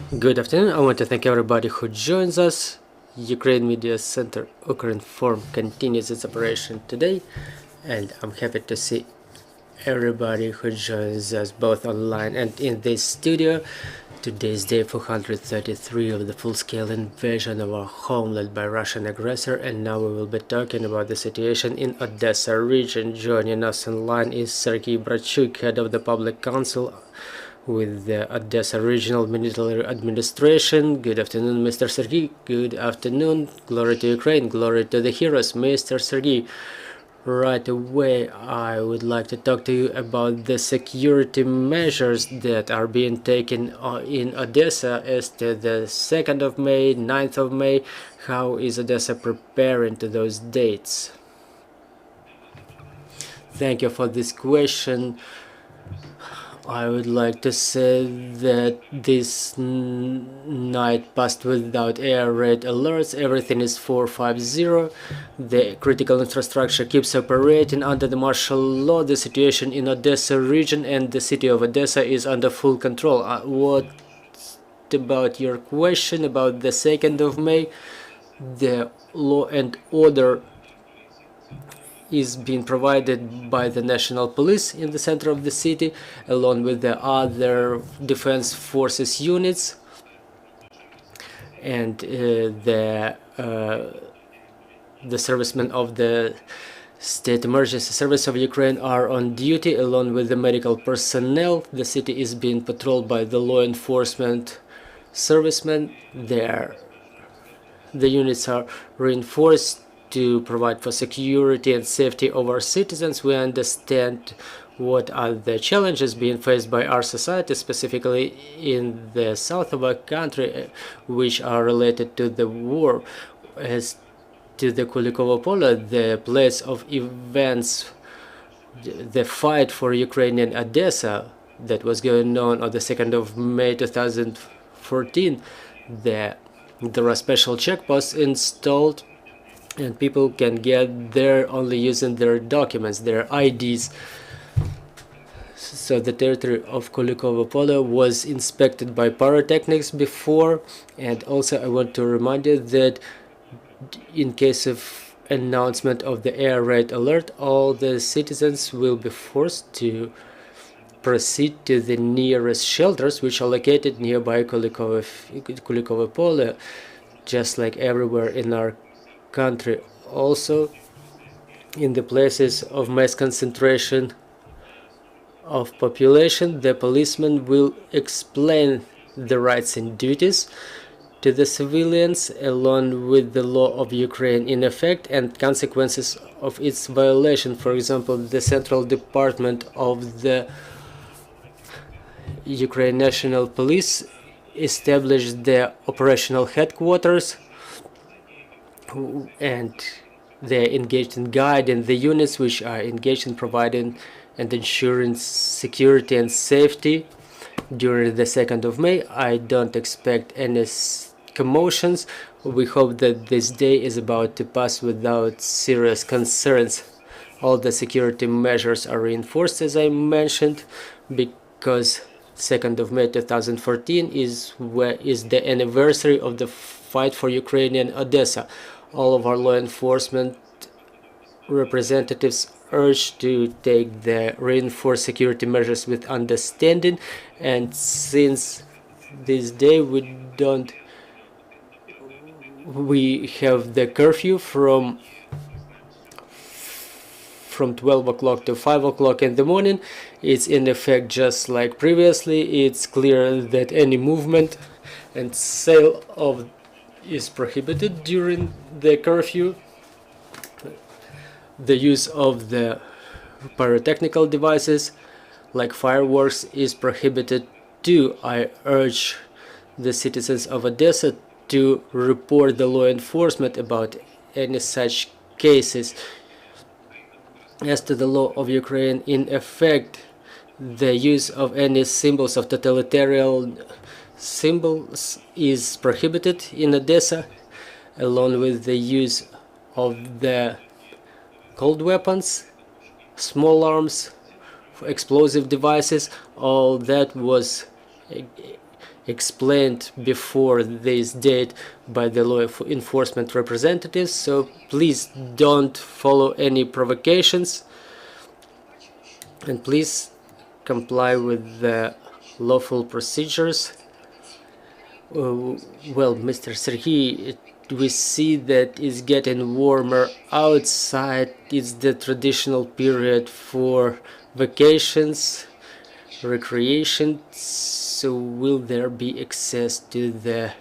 Good afternoon. I want to thank everybody who joins us. Ukraine Media Center Ukrinform continues its operation today, and I'm happy to see everybody who joins us both online and in this studio. Today is day 433 of the full-scale invasion of our homeland by Russian aggressor, and now we will be talking about the situation in Odesa region. Joining us online is Serhiy Bratchuk, head of the public council with the Odesa Regional Military Administration. Good afternoon, Mr. Serhiy. Good afternoon. Glory to Ukraine. Glory to the heroes, Mr. Serhiy. Right away, I would like to talk to you about the security measures that are being taken in Odesa as to the 2nd of May, 9th of May. How is Odesa preparing to those dates? Thank you for this question. I would like to say that this night passed without air raid alerts. Everything is 450. The critical infrastructure keeps operating under the martial law. The situation in Odesa region and the city of Odesa is under full control. What about your question about the 2nd of May? The law and order is being provided by the national police in the center of the city, along with the other defense forces units, and the servicemen of the State Emergency Service of Ukraine are on duty, along with the medical personnel. The city is being patrolled by the law enforcement servicemen. The units are reinforced to provide for security and safety of our citizens. We understand what are the challenges being faced by our society, specifically in the south of our country, which are related to the war. As to the Kulikovo Polo, the place of events, the fight for Ukrainian Odesa that was going on the 2nd of May 2014, there are special checkposts installed, and people can get there only using their documents, their IDs. So the territory of Kulikovo Polo was inspected by pyrotechnics before, and also I want to remind you that in case of announcement of the air raid alert, all the citizens will be forced to proceed to the nearest shelters, which are located nearby Kulikovo Polo, just like everywhere in our country. Also, in the places of mass concentration of population, the policemen will explain the rights and duties to the civilians, along with the law of Ukraine in effect and consequences of its violation. For example, the Central Department of the Ukraine National Police established their operational headquarters, and they're engaged in guiding the units which are engaged in providing and ensuring security and safety during the 2nd of May. I don't expect any commotions. We hope that this day is about to pass without serious concerns. All the security measures are reinforced, as I mentioned, because 2nd of May 2014 is the anniversary of the fight for Ukrainian Odesa. All of our law enforcement representatives urge to take the reinforced security measures with understanding, and since this day we have the curfew from 12 o'clock to 5 o'clock in the morning. It's in effect just like previously. It's clear that any movement and sale of is prohibited during the curfew. The use of the pyrotechnical devices like fireworks is prohibited too. I urge the citizens of Odesa to report the law enforcement about any such cases. As to the law of Ukraine in effect, the use of any symbols of totalitarian symbols is prohibited in Odesa, along with the use of the cold weapons, small arms, explosive devices. All that was explained before this date by the law enforcement representatives, so please don't follow any provocations and please comply with the lawful procedures. Well, Mr. Serhiy, we see that it's getting warmer outside. It's the traditional period for vacations, recreation, so will there be access to the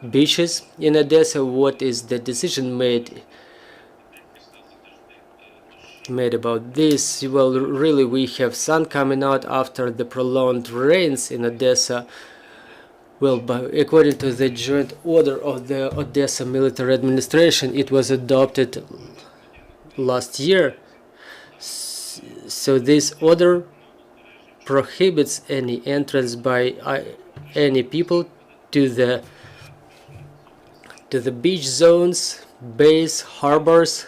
beaches in Odesa? What is the decision made about this? Well, really, we have sun coming out after the prolonged rains in Odesa. Well, according to the joint order of the Odesa military administration, it was adopted last year. So this order prohibits any entrance by any people to the beach zones, bays, harbors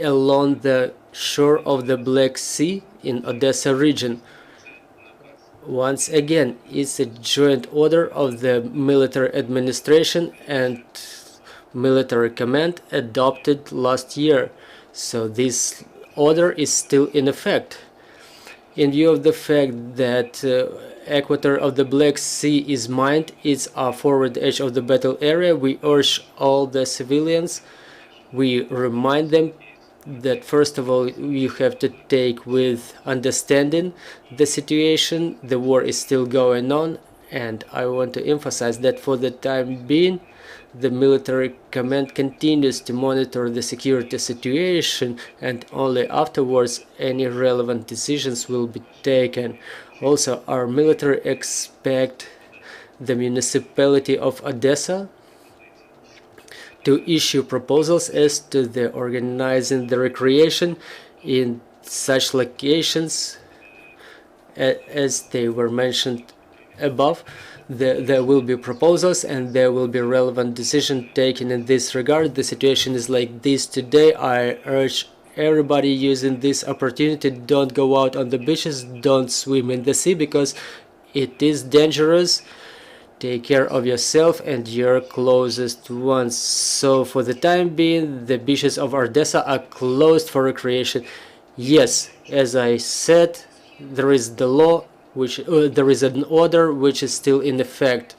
along the shore of the Black Sea in Odesa region. Once again, it's a joint order of the military administration and military command adopted last year, so this order is still in effect. In view of the fact that equator of the Black Sea is mined, it's a forward edge of the battle area, we urge all the civilians, we remind them that first of all you have to take with understanding the situation. The war is still going on, and I want to emphasize that for the time being the military command continues to monitor the security situation, and only afterwards any relevant decisions will be taken. Also, our military expect the municipality of Odesa to issue proposals as to the organizing the recreation in such locations as they were mentioned above. There will be proposals and there will be relevant decision taken in this regard. The situation is like this today. I urge everybody using this opportunity, don't go out on the beaches, don't swim in the sea because it is dangerous. Take care of yourself and your closest ones. So for the time being, the beaches of Odesa are closed for recreation. Yes, as I said, there is the law, which there is an order which is still in effect.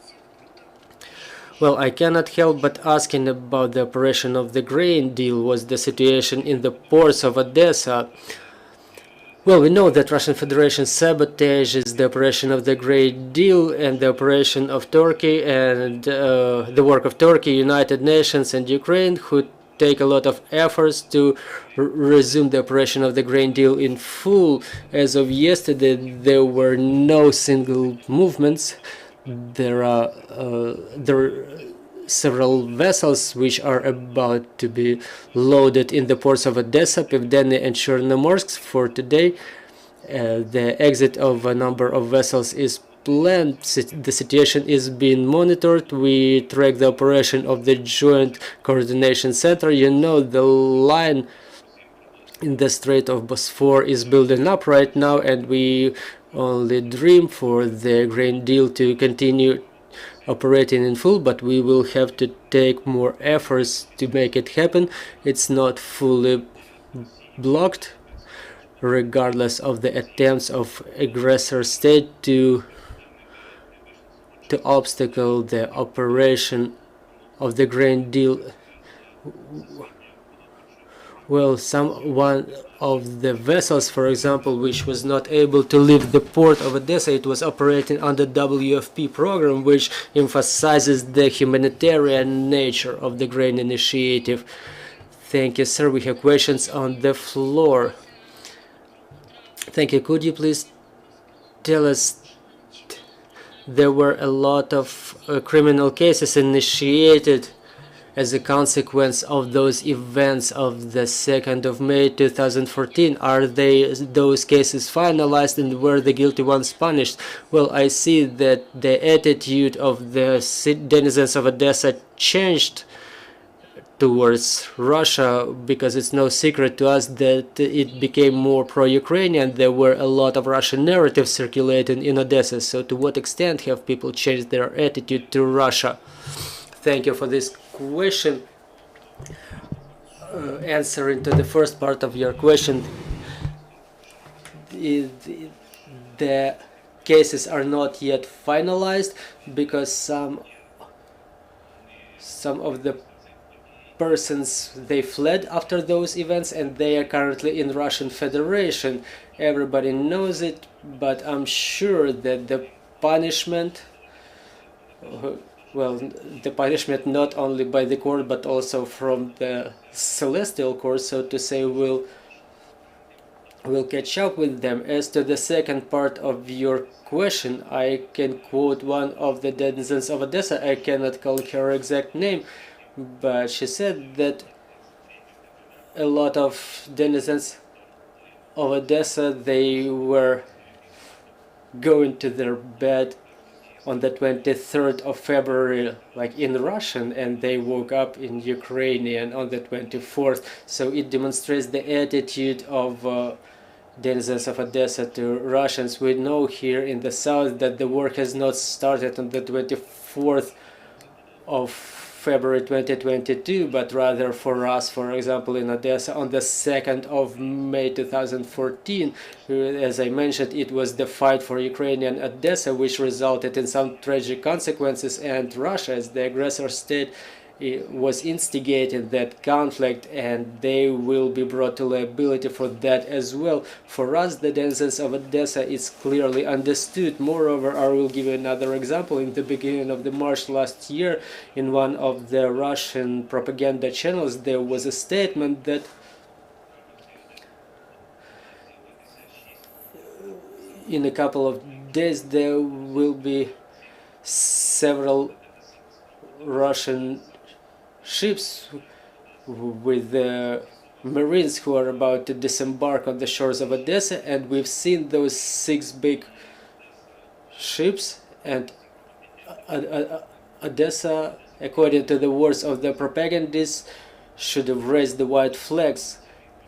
Well, I cannot help but asking about the operation of the grain deal. Was the situation in the ports of Odesa? Well, we know that Russian Federation sabotages the operation of the Great Deal and the operation of Turkey and the work of Turkey, United Nations and Ukraine, who take a lot of efforts to resume the operation of the Grain Deal in full. As of yesterday, there were no single movements. There are several vessels which are about to be loaded in the ports of Odesa, Pivdeny and Chernomorsk for today. The exit of a number of vessels is planned. The situation is being monitored. We track the operation of the Joint Coordination Center. You know, the line in the Strait of Bosphorus is building up right now, and we only dream for the grain deal to continue operating in full, but we will have to take more efforts to make it happen. It's not fully blocked, regardless of the attempts of aggressor state to obstacle the operation of the grain deal. Well, one of the vessels, for example, which was not able to leave the port of Odesa, it was operating under WFP program, which emphasizes the humanitarian nature of the grain initiative. Thank you, sir. We have questions on the floor. Thank you. Could you please tell us, there were a lot of criminal cases initiated as a consequence of those events of the 2nd of May 2014. Are those cases finalized and were the guilty ones punished? Well, I see that the attitude of the denizens of Odesa changed towards Russia, because it's no secret to us that it became more pro-Ukrainian. There were a lot of Russian narratives circulating in Odesa. So to what extent have people changed their attitude to Russia? Thank you for this question. Answering to the first part of your question, the cases are not yet finalized, because some of the persons, they fled after those events and they are currently in Russian Federation. Everybody knows it, but I'm sure that the punishment, well, the punishment not only by the court but also from the celestial court, so to say, will catch up with them. As to the second part of your question, I can quote one of the denizens of Odessa. I cannot call her exact name, but she said that a lot of denizens of Odessa, they were going to their bed on the 23rd of February, like in Russian, and they woke up in Ukrainian on the 24th. So it demonstrates the attitude of denizens of Odessa to Russians. We know here in the south that the war has not started on the 24th of February 2022, but rather for us, for example, in Odessa, on the 2nd of May 2014. As I mentioned, it was the fight for Ukrainian Odessa which resulted in some tragic consequences, and Russia, as the aggressor state, was instigating that conflict, and they will be brought to liability for that as well. For us, the denizens of Odessa is clearly understood. Moreover, I will give you another example. In the beginning of the March last year, in one of the Russian propaganda channels, there was a statement that in a couple of days there will be several Russian ships with the Marines who are about to disembark on the shores of Odessa, and we've seen those 6 big ships, and Odessa, according to the words of the propagandists, should have raised the white flags.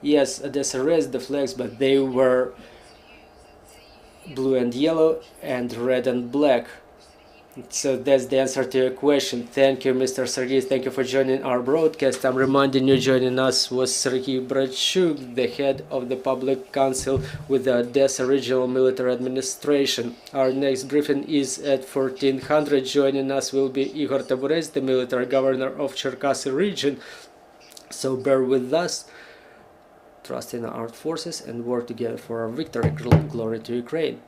Yes, Odessa raised the flags, but they were blue and yellow and red and black. So that's the answer to your question. Thank you, Mr. Serhiy. Thank you for joining our broadcast. I'm reminding you, joining us was Serhiy Bratchuk, the head of the public council with the Odessa Regional Military Administration. Our next briefing is at 1400. Joining us will be Igor Taburets, the military governor of Cherkasy region. So bear with us, trust in our armed forces, and work together for our victory. Glory to Ukraine.